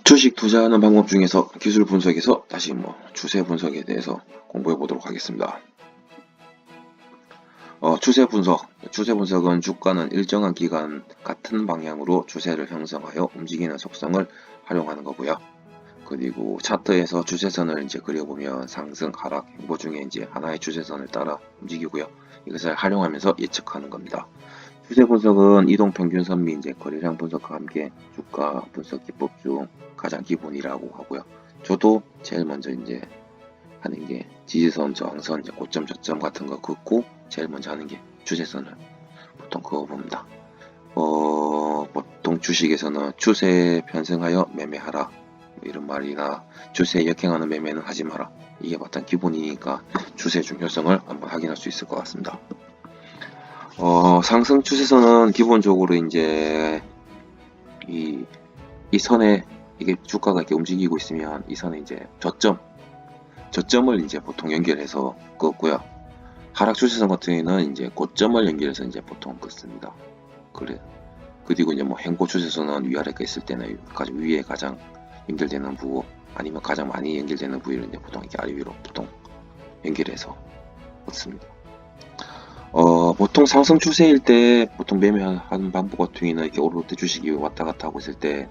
주식 투자하는 방법 중에서 기술 분석에서 다시 추세 분석에 대해서 공부해 보도록 하겠습니다. 추세 분석은 주가는 일정한 기간 같은 방향으로 추세를 형성하여 움직이는 속성을 활용하는 거고요. 그리고 차트에서 추세선을 이제 그려보면 상승, 하락, 행보 중에 이제 하나의 추세선을 따라 움직이고요. 이것을 활용하면서 예측하는 겁니다. 추세 분석은 이동평균선 및 이제 거래량 분석과 함께 주가 분석 기법 중 가장 기본이라고 하고요. 저도 제일 먼저 이제 하는 게 지지선, 저항선, 이제 고점, 저점 같은 거 긋고 제일 먼저 하는 게 추세선을 보통 그어봅니다. 보통 주식에서는 추세 편승하여 매매하라 이런 말이나 추세 역행하는 매매는 하지 마라, 이게 보통 기본이니까 추세 중요성을 한번 확인할 수 있을 것 같습니다. 상승 추세선은 기본적으로 이제 이 선에 이게 주가가 이렇게 움직이고 있으면 이 선에 이제 저점을 이제 보통 연결해서 긋고요. 하락 추세선 같은 경우에는 이제 고점을 연결해서 이제 보통 긋습니다. 그리고 이제 행보 추세선은 위아래가 있을 때는 위에 가장 연결되는 부호 아니면 가장 많이 연결되는 부위를 이제 보통 이렇게 아래 위로 보통 연결해서 긋습니다. 보통 상승 추세일 때 보통 매매하는 방법 같은 경우에는 이렇게 오를 때 주식이 왔다 갔다 하고 있을 때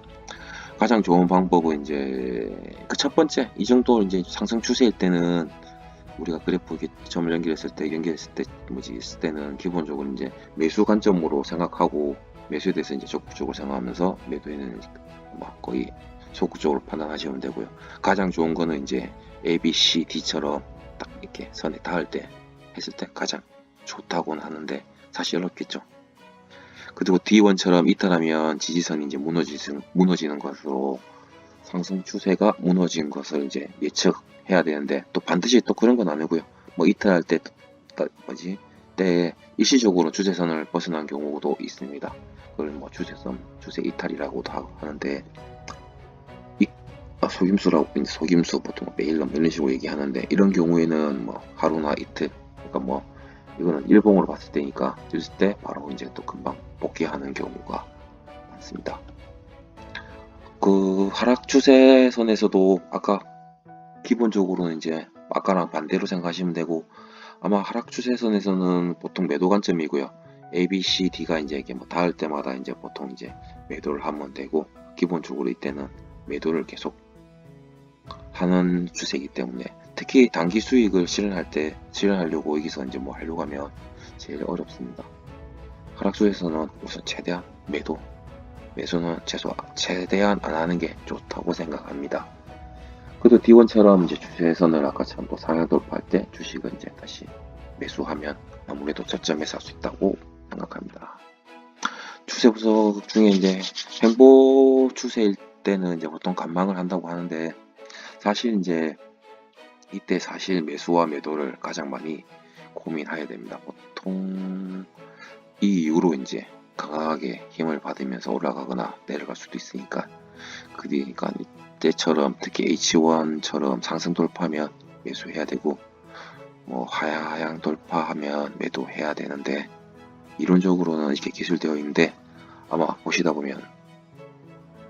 가장 좋은 방법은 이제 그 첫 번째, 이 정도 이제 상승 추세일 때는 우리가 그래프 이렇게 점을 연결했을 때는 기본적으로 이제 매수 관점으로 생각하고 매수에 대해서 이제 적극적으로 생각하면서 매도에는 거의 소극적으로 판단하시면 되고요. 가장 좋은 거는 이제 A, B, C, D처럼 딱 이렇게 선에 닿을 때 했을 때 가장 좋다고는 하는데 사실 어렵겠죠. 그리고 D1처럼 이탈하면 지지선이 이제 무너지는 것으로 상승 추세가 무너진 것을 이제 예측해야 되는데 또 반드시 또 그런 건 아니고요. 이탈할 때 일시적으로 추세선을 벗어난 경우도 있습니다. 그걸 추세 이탈이라고도 하는데 속임수 보통 매일 이런 식으로 얘기하는데 이런 경우에는 하루나 이틀, 그러니까 이거는 일봉으로 봤을 때니까 있을 때 바로 이제 또 금방 복귀하는 경우가 많습니다. 그 하락 추세선에서도 아까 기본적으로는 이제 아까랑 반대로 생각하시면 되고, 아마 하락 추세선에서는 보통 매도 관점이고요. A, B, C, D가 이제 이게 닿을 때마다 이제 보통 이제 매도를 하면 되고, 기본적으로 이때는 매도를 계속 하는 추세이기 때문에 특히 단기 수익을 실현하려고 여기서 이제 하려고 하면 제일 어렵습니다. 하락 추세에서는 우선 최대한 매수는 최대한 안 하는 게 좋다고 생각합니다. 그래도 D1처럼 이제 추세선을 아까처럼 또 상향 돌파할 때 주식은 이제 다시 매수하면 아무래도 저점에서 살 수 있다고 생각합니다. 추세 분석 중에 이제 행보 추세일 때는 이제 보통 관망을 한다고 하는데, 사실 이제 이때 사실 매수와 매도를 가장 많이 고민해야 됩니다. 보통 이 이후로 이제 강하게 힘을 받으면서 올라가거나 내려갈 수도 있으니까, 그러니까 이때처럼 특히 H1처럼 상승 돌파하면 매수해야 되고 하향 돌파하면 매도해야 되는데, 이론적으로는 이렇게 기술되어 있는데 아마 보시다 보면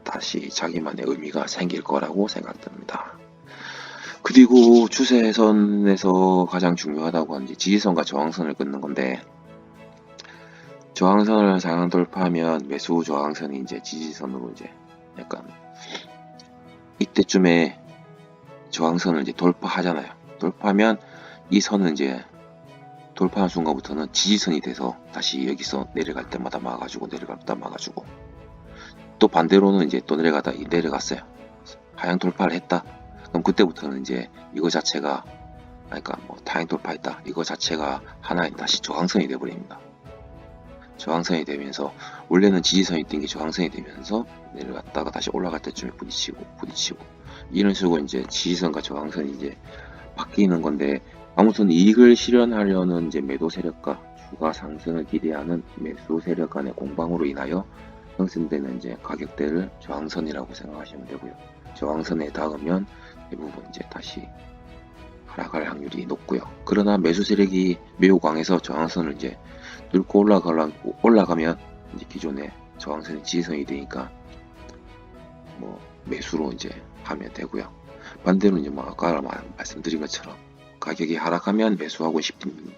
다시 자기만의 의미가 생길 거라고 생각됩니다. 그리고 추세선에서 가장 중요하다고 하는 지지선과 저항선을 긋는 건데, 저항선을 상향 돌파하면 매수 저항선이 이제 지지선으로 이제 약간 이때쯤에 저항선을 이제 돌파하잖아요. 돌파하면 이 선은 이제 돌파한 순간부터는 지지선이 돼서 다시 여기서 내려갈 때마다 막아주고 또 반대로는 이제 또 내려갔어요. 하향 돌파를 했다. 그럼 그때부터는 이제 이거 자체가 하향 돌파했다. 이거 자체가 하나의 다시 저항선이 되어버립니다. 저항선이 되면서 원래는 지지선이 뜬 게 저항선이 되면서 내려갔다가 다시 올라갈 때쯤에 부딪히고 이런 식으로 이제 지지선과 저항선이 이제 바뀌는 건데, 아무튼 이익을 실현하려는 이제 매도 세력과 주가 상승을 기대하는 매수 세력 간의 공방으로 인하여 형성되는 이제 가격대를 저항선이라고 생각하시면 되고요. 저항선에 닿으면 대부분 이제 다시 하락할 확률이 높고요. 그러나 매수 세력이 매우 강해서 저항선을 이제 뚫고 올라가면 이제 기존의 저항선이 지지선이 되니까 매수로 이제 하면 되고요. 반대로 이제 뭐 아까 말씀드린 것처럼 가격이 하락하면 매수하고 싶은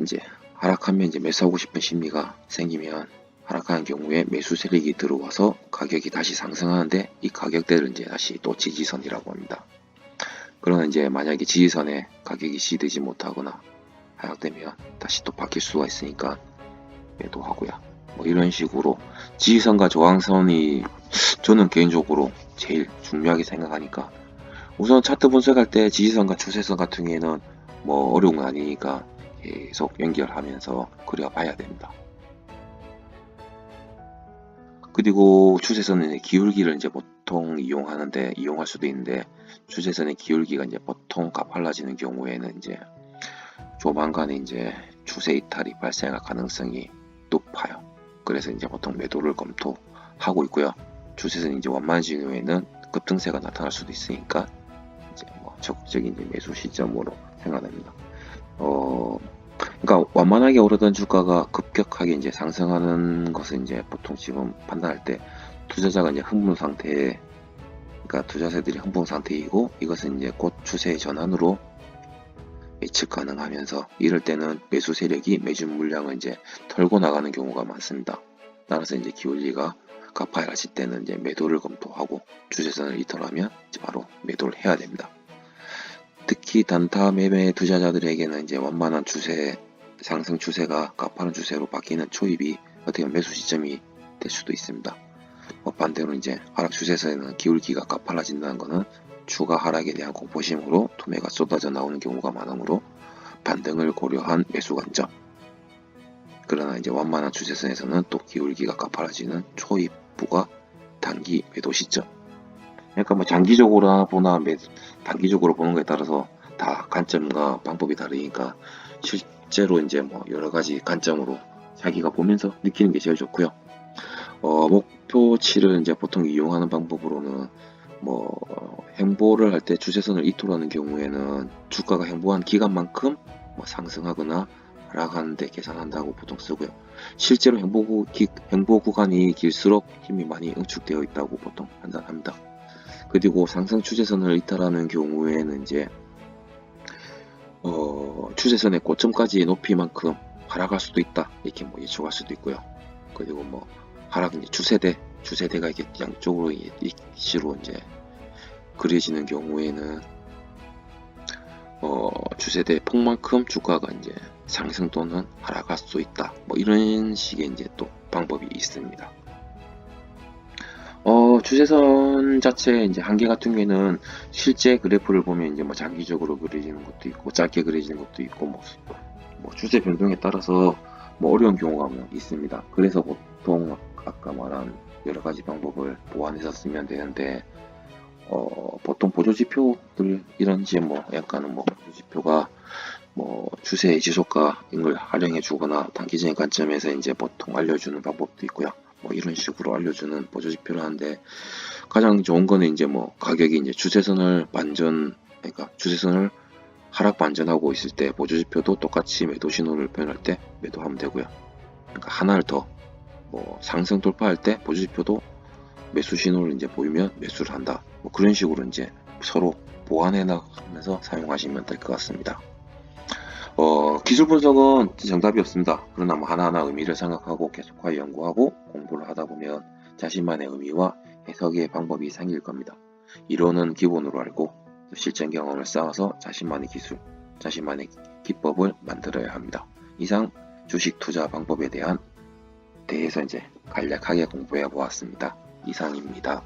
이제 하락하면 이제 매수하고 싶은 심리가 생기면 하락하는 경우에 매수 세력이 들어와서 가격이 다시 상승하는데 이 가격대를 이제 다시 또 지지선이라고 합니다. 그러나 이제 만약에 지지선에 가격이 시되지 못하거나 하락되면 다시 또 바뀔 수가 있으니까 매도하고요. 뭐 이런 식으로 지지선과 저항선이 저는 개인적으로 제일 중요하게 생각하니까 우선 차트 분석할 때 지지선과 추세선 같은 경우에는 뭐 어려운 건 아니니까 계속 연결하면서 그려봐야 됩니다. 그리고 추세선은 기울기를 이제 보통 이용할 수도 있는데 추세선의 기울기가 이제 보통 가팔라지는 경우에는 이제 조만간에 이제 추세 이탈이 발생할 가능성이 높아요. 그래서 이제 보통 매도를 검토하고 있고요. 추세선이 이제 완만해지는 경우에는 급등세가 나타날 수도 있으니까 이제 뭐 적극적인 이제 매수 시점으로 생각합니다. 그러니까 완만하게 오르던 주가가 급격하게 이제 상승하는 것은 이제 보통 지금 판단할 때 투자자가 이제 흥분 상태에, 그러니까 투자자들이 흥분 상태이고 이것은 이제 곧 추세의 전환으로 예측 가능하면서 이럴 때는 매수 세력이 매집 물량을 이제 털고 나가는 경우가 많습니다. 따라서 이제 기울기가 가파라질 때는 이제 매도를 검토하고 추세선을 이탈하면 이제 바로 매도를 해야 됩니다. 특히 단타 매매 투자자들에게는 이제 완만한 추세, 상승 추세가 가파른 추세로 바뀌는 초입이 어떻게 보면 매수 시점이 될 수도 있습니다. 반대로 이제 하락 추세에서는 기울기가 가팔라진다는 것은 추가 하락에 대한 공포심으로 투매가 쏟아져 나오는 경우가 많으므로 반등을 고려한 매수 관점. 그러나 이제 완만한 추세선에서는 또 기울기가 가팔라지는 초입부가 단기 매도 시점. 그러니까 뭐 장기적으로 보나 단기적으로 보는 것에 따라서 다 관점과 방법이 다르니까 실제로 이제 뭐 여러 가지 관점으로 자기가 보면서 느끼는 게 제일 좋고요. 목표치를 이제 보통 이용하는 방법으로는 뭐 행보를 할 때 추세선을 이탈하는 경우에는 주가가 행보한 기간만큼 뭐 상승하거나 하락하는 데 계산한다고 보통 쓰고요. 실제로 행보 구간이 길수록 힘이 많이 응축되어 있다고 보통 판단합니다. 그리고 상승 추세선을 이탈하는 경우에는 이제 추세선의 고점까지의 높이만큼 하락할 수도 있다 이렇게 뭐 예측할 수도 있고요. 그리고 뭐 하락 이제 추세대가 이렇게 양쪽으로 일시로 이제 그려지는 경우에는 추세대 폭만큼 주가가 이제 상승 또는 하락할 수 있다. 뭐 이런 식의 이제 또 방법이 있습니다. 추세선 자체 이제 한계 같은 경우에는 실제 그래프를 보면 이제 뭐 장기적으로 그려지는 것도 있고 짧게 그려지는 것도 있고 뭐 추세 변동에 따라서 뭐 어려운 경우가 뭐 있습니다. 그래서 보통 아까 말한 여러 가지 방법을 보완해서 쓰면 되는데 보통 보조지표들 이런지 뭐 약간은 뭐 보조지표가 뭐 추세의 지속가인 걸 활용해 주거나 단기적인 관점에서 이제 보통 알려주는 방법도 있고요. 뭐 이런 식으로 알려주는 보조지표를 하는데 가장 좋은 거는 이제 뭐 가격이 이제 추세선을 그러니까 추세선을 하락 반전하고 있을 때 보조지표도 똑같이 매도 신호를 표현할 때 매도하면 되고요. 그러니까 하나를 더 뭐 상승 돌파할 때 보조지표도 매수 신호를 이제 보이면 매수를 한다. 뭐 그런 식으로 이제 서로 보완해 나가면서 사용하시면 될 것 같습니다. 기술 분석은 정답이 없습니다. 그러나 뭐 하나하나 의미를 생각하고 계속하여 연구하고 공부를 하다 보면 자신만의 의미와 해석의 방법이 생길 겁니다. 이론은 기본으로 알고 실전 경험을 쌓아서 자신만의 기술, 자신만의 기법을 만들어야 합니다. 이상 주식 투자 방법에 대해서 이제 간략하게 공부해 보았습니다. 이상입니다.